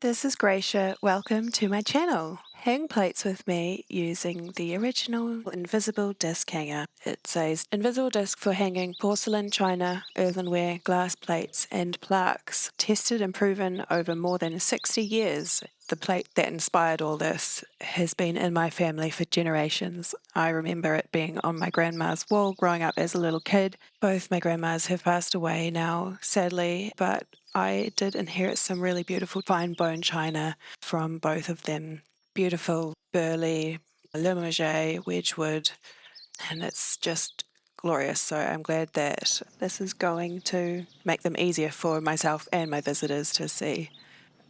this is Gratia. Welcome to my channel. Hang plates with me using the original invisible disc hanger. It says invisible disc for hanging porcelain, china, earthenware, glass plates and plaques. Tested and proven over more than 60 years. The plate that inspired all this has been in my family for generations. I remember it being on my grandma's wall growing up as a little kid. Both my grandmas have passed away now, sadly, but I did inherit some really beautiful fine bone china from both of them. Beautiful, burly, Limoges, Wedgwood, and it's just glorious. So I'm glad that this is going to make them easier for myself and my visitors to see.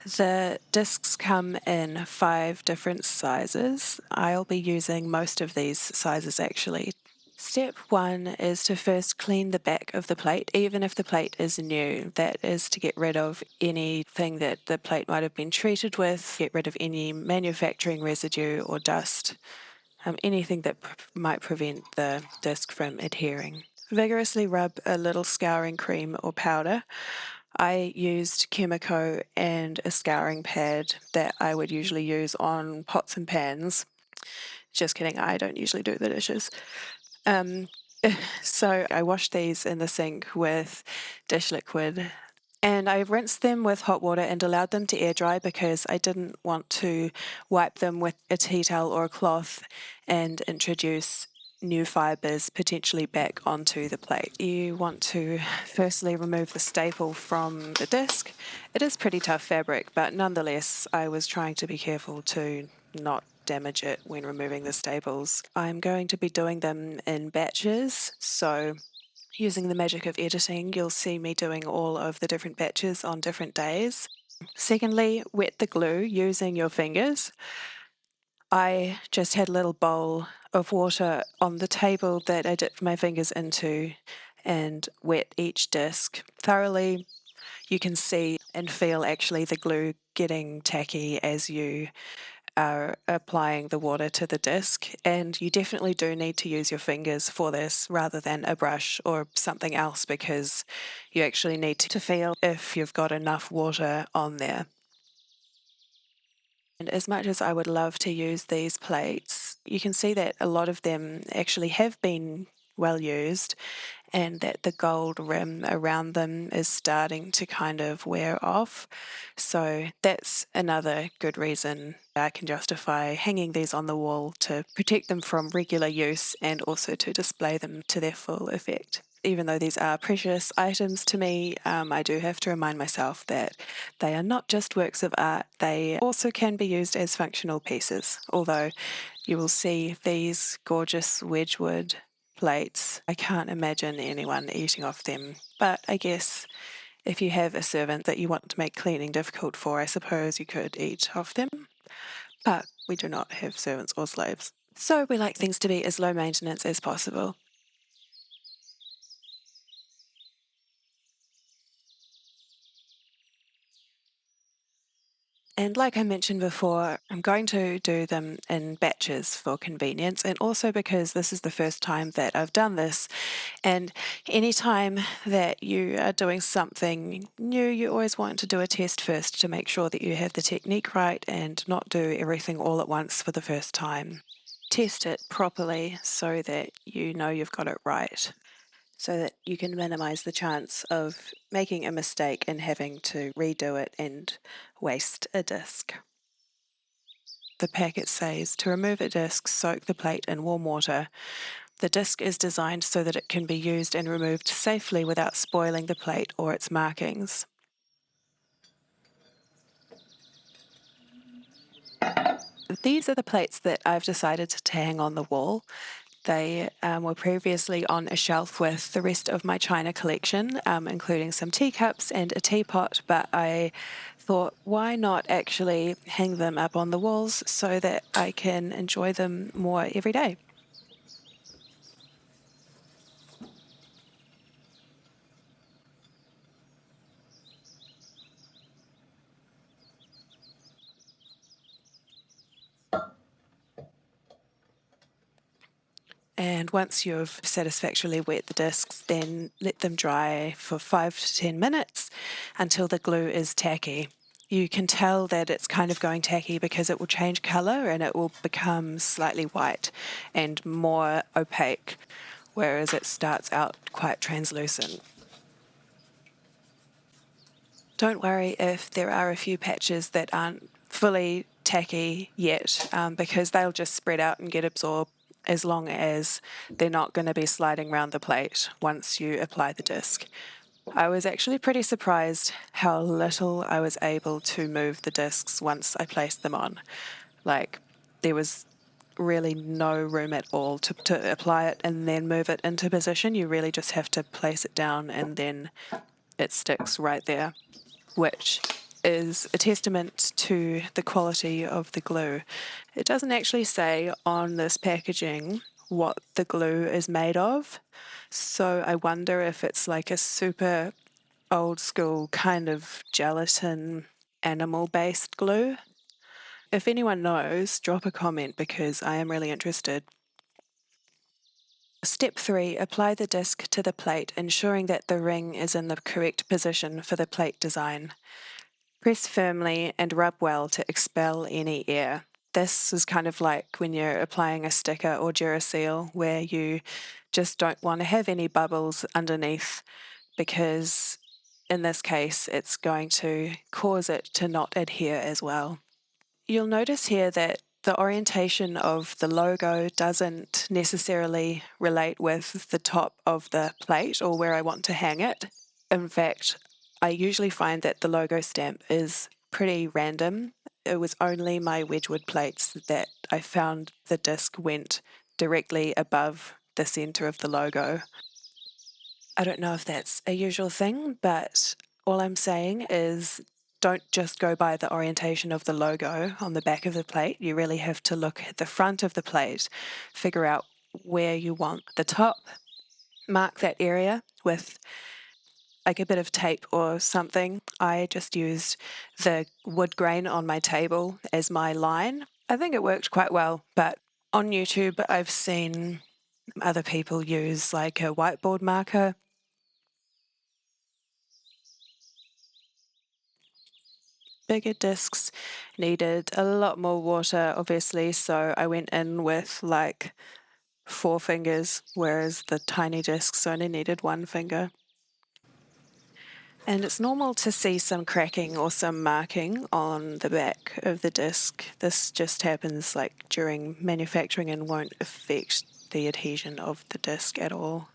The discs come in 5 different sizes. I'll be using most of these sizes actually. Step 1 is to first clean the back of the plate, even if the plate is new. That is to get rid of anything that the plate might have been treated with, get rid of any manufacturing residue or dust, anything that might prevent the disc from adhering. Vigorously rub a little scouring cream or powder. I used Chemico and a scouring pad that I would usually use on pots and pans. Just kidding, I don't usually do the dishes. So I washed these in the sink with dish liquid and I rinsed them with hot water and allowed them to air dry because I didn't want to wipe them with a tea towel or a cloth and introduce new fibres potentially back onto the plate. You want to firstly remove the staple from the disc. It is pretty tough fabric, but nonetheless I was trying to be careful to not damage it when removing the staples. I'm going to be doing them in batches, so using the magic of editing, you'll see me doing all of the different batches on different days. Secondly, wet the glue using your fingers. I just had a little bowl of water on the table that I dipped my fingers into and wet each disc thoroughly. You can see and feel actually the glue getting tacky as you are applying the water to the disc, and you definitely do need to use your fingers for this rather than a brush or something else because you actually need to feel if you've got enough water on there. And as much as I would love to use these plates, you can see that a lot of them actually have been well used and that the gold rim around them is starting to kind of wear off. So that's another good reason I can justify hanging these on the wall to protect them from regular use and also to display them to their full effect. Even though these are precious items to me, I do have to remind myself that they are not just works of art, they also can be used as functional pieces. Although you will see these gorgeous Wedgwood plates, I can't imagine anyone eating off them. But I guess if you have a servant that you want to make cleaning difficult for, I suppose you could eat off them. But we do not have servants or slaves. So we like things to be as low maintenance as possible. And like I mentioned before, I'm going to do them in batches for convenience and also because this is the first time that I've done this. And anytime that you are doing something new, you always want to do a test first to make sure that you have the technique right and not do everything all at once for the first time. Test it properly so that you know you've got it right, so that you can minimize the chance of making a mistake and having to redo it and waste a disc. The packet says to remove a disc, soak the plate in warm water. The disc is designed so that it can be used and removed safely without spoiling the plate or its markings. These are the plates that I've decided to hang on the wall. They were previously on a shelf with the rest of my china collection, including some teacups and a teapot, but I thought, why not actually hang them up on the walls so that I can enjoy them more every day? And once you've satisfactorily wet the discs, then let them dry for 5 to 10 minutes until the glue is tacky. you can tell that it's kind of going tacky because it will change colour and it will become slightly white and more opaque, whereas it starts out quite translucent. Don't worry if there are a few patches that aren't fully tacky yet, because they'll just spread out and get absorbed as long as they're not going to be sliding around the plate once you apply the disc. I was actually pretty surprised how little I was able to move the discs once I placed them on. Like, there was really no room at all to apply it and then move it into position. You really just have to place it down and then it sticks right there, which is a testament to the quality of the glue. It doesn't actually say on this packaging what the glue is made of, so I wonder if it's like a super old school kind of gelatin animal based glue. If anyone knows, drop a comment because I am really interested. Step 3, apply the disc to the plate, ensuring that the ring is in the correct position for the plate design. Press firmly and rub well to expel any air. This is kind of like when you're applying a sticker or Duraseal where you just don't want to have any bubbles underneath, because in this case it's going to cause it to not adhere as well. You'll notice here that the orientation of the logo doesn't necessarily relate with the top of the plate or where I want to hang it. In fact, I usually find that the logo stamp is pretty random. It was only my Wedgwood plates that I found the disc went directly above the centre of the logo. I don't know if that's a usual thing, but all I'm saying is don't just go by the orientation of the logo on the back of the plate. You really have to look at the front of the plate, figure out where you want the top, mark that area with like a bit of tape or something. I just used the wood grain on my table as my line. I think it worked quite well, but on YouTube I've seen other people use like a whiteboard marker. Bigger discs needed a lot more water, obviously, so I went in with like 4 fingers, whereas the tiny discs only needed 1 finger. And it's normal to see some cracking or some marking on the back of the disc. This just happens like during manufacturing and won't affect the adhesion of the disc at all.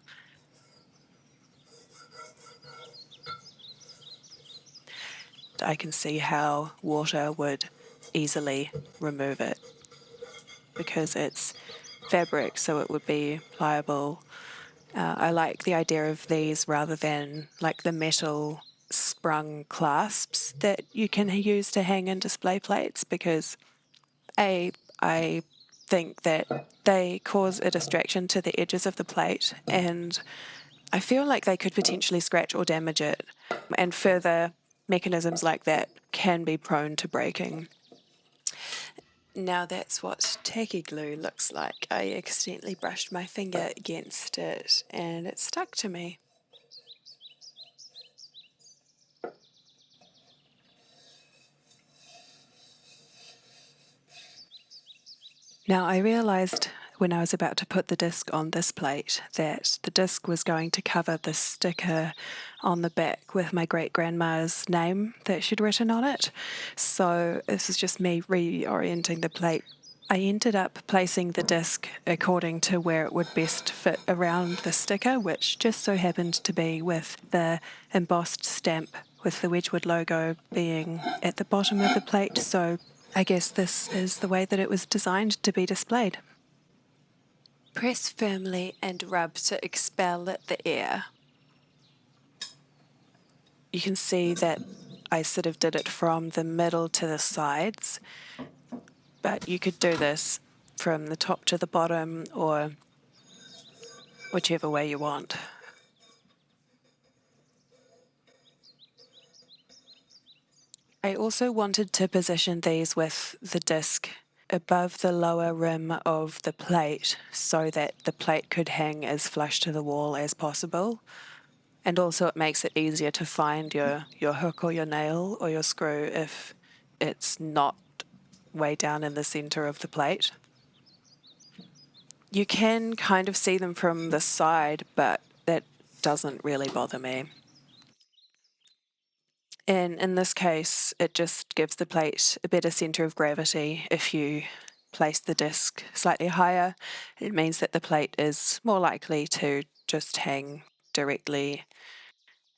I can see how water would easily remove it because it's fabric, so it would be pliable. I like the idea of these rather than like the metal sprung clasps that you can use to hang in display plates, because I think that they cause a distraction to the edges of the plate, and I feel like they could potentially scratch or damage it, and further mechanisms like that can be prone to breaking. Now that's what tacky glue looks like. I accidentally brushed my finger against it and it stuck to me. Now I realised when I was about to put the disc on this plate that the disc was going to cover the sticker on the back with my great-grandma's name that she'd written on it. So this is just me reorienting the plate. I ended up placing the disc according to where it would best fit around the sticker, which just so happened to be with the embossed stamp with the Wedgwood logo being at the bottom of the plate. So I guess this is the way that it was designed to be displayed. Press firmly and rub to expel the air. You can see that I sort of did it from the middle to the sides, but you could do this from the top to the bottom or whichever way you want. I also wanted to position these with the disc above the lower rim of the plate so that the plate could hang as flush to the wall as possible. And also it makes it easier to find your hook or your nail or your screw if it's not way down in the center of the plate. You can kind of see them from the side, but that doesn't really bother me. And in this case, it just gives the plate a better center of gravity. If you place the disc slightly higher, it means that the plate is more likely to just hang directly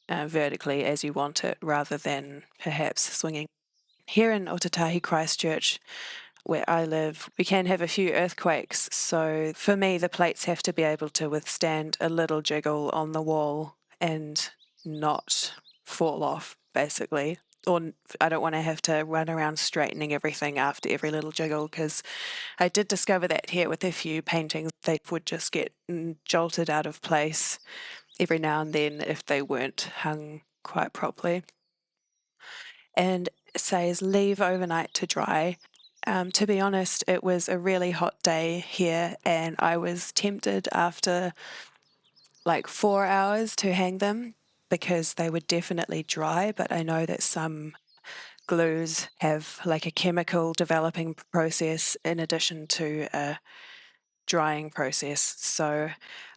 vertically as you want it, rather than perhaps swinging. Here in Otatahi Christchurch, where I live, we can have a few earthquakes, so for me the plates have to be able to withstand a little jiggle on the wall and not fall off, basically. Or I don't want to have to run around straightening everything after every little jiggle, because I did discover that here with a few paintings, they would just get jolted out of place every now and then if they weren't hung quite properly. And it says leave overnight to dry. To be honest, it was a really hot day here, and I was tempted after like 4 hours to hang them because they were definitely dry, but I know that some glues have like a chemical developing process in addition to a drying process. So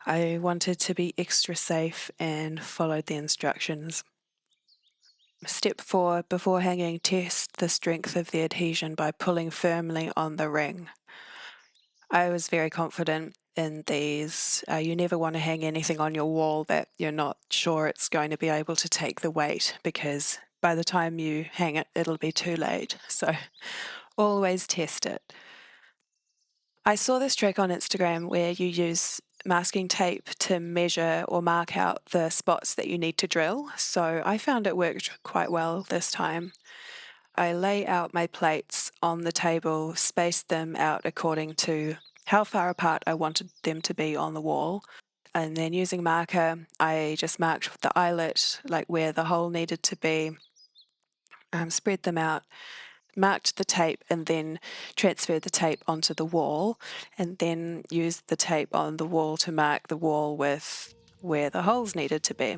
I wanted to be extra safe and followed the instructions. Step 4, before hanging, test the strength of the adhesion by pulling firmly on the ring. I was very confident in these. You never want to hang anything on your wall that you're not sure it's going to be able to take the weight, because by the time you hang it, it'll be too late. So always test it. I saw this trick on Instagram where you use masking tape to measure or mark out the spots that you need to drill. So I found it worked quite well this time. I lay out my plates on the table, spaced them out according to how far apart I wanted them to be on the wall. And then using marker, I just marked the eyelet, like where the hole needed to be, spread them out, marked the tape, and then transferred the tape onto the wall, and then used the tape on the wall to mark the wall with where the holes needed to be.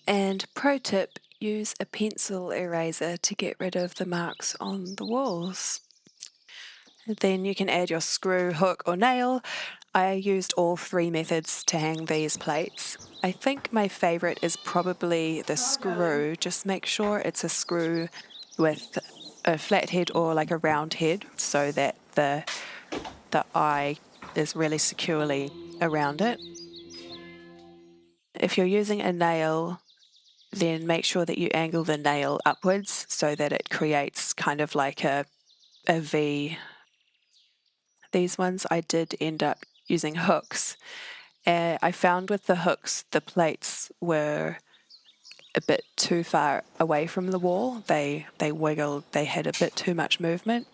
And pro tip, use a pencil eraser to get rid of the marks on the walls. Then you can add your screw, hook, or nail. I used all three methods to hang these plates. I think my favorite is probably the screw. Just make sure it's a screw with a flat head or like a round head, so that the eye is really securely around it. If you're using a nail, then make sure that you angle the nail upwards so that it creates kind of like a V. These ones I did end up using hooks. I found with the hooks, the plates were a bit too far away from the wall. They wiggled, they had a bit too much movement.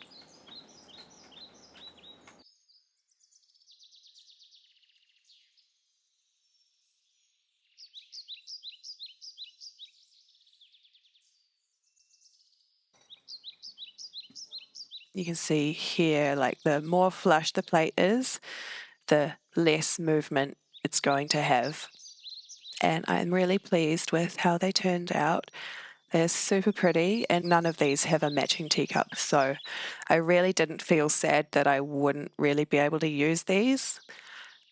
You can see here, like the more flush the plate is, the less movement it's going to have. And I'm really pleased with how they turned out. They're super pretty, and none of these have a matching teacup, so I really didn't feel sad that I wouldn't really be able to use these,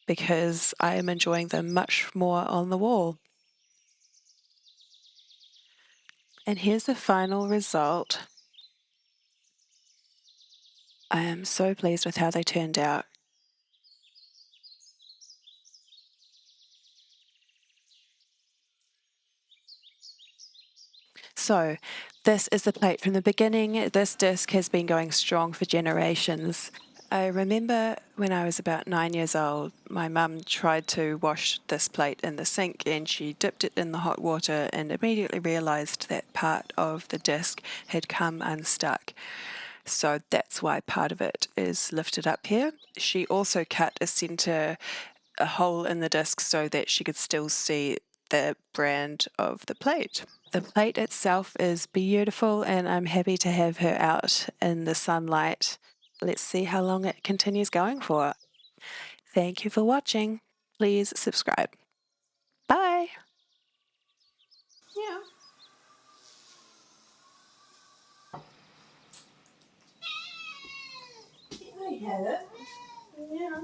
because I am enjoying them much more on the wall. And here's the final result. I am so pleased with how they turned out. So, this is the plate from the beginning. This disc has been going strong for generations. I remember when I was about 9 years old, my mum tried to wash this plate in the sink, and she dipped it in the hot water and immediately realised that part of the disc had come unstuck. so that's why part of it is lifted up here. She also cut a hole in the disc so that she could still see the brand of the plate. The plate itself is beautiful, and I'm happy to have her out in the sunlight. Let's see how long it continues going for. Thank you for watching. Please subscribe. Bye. Yeah. I had it. Yeah.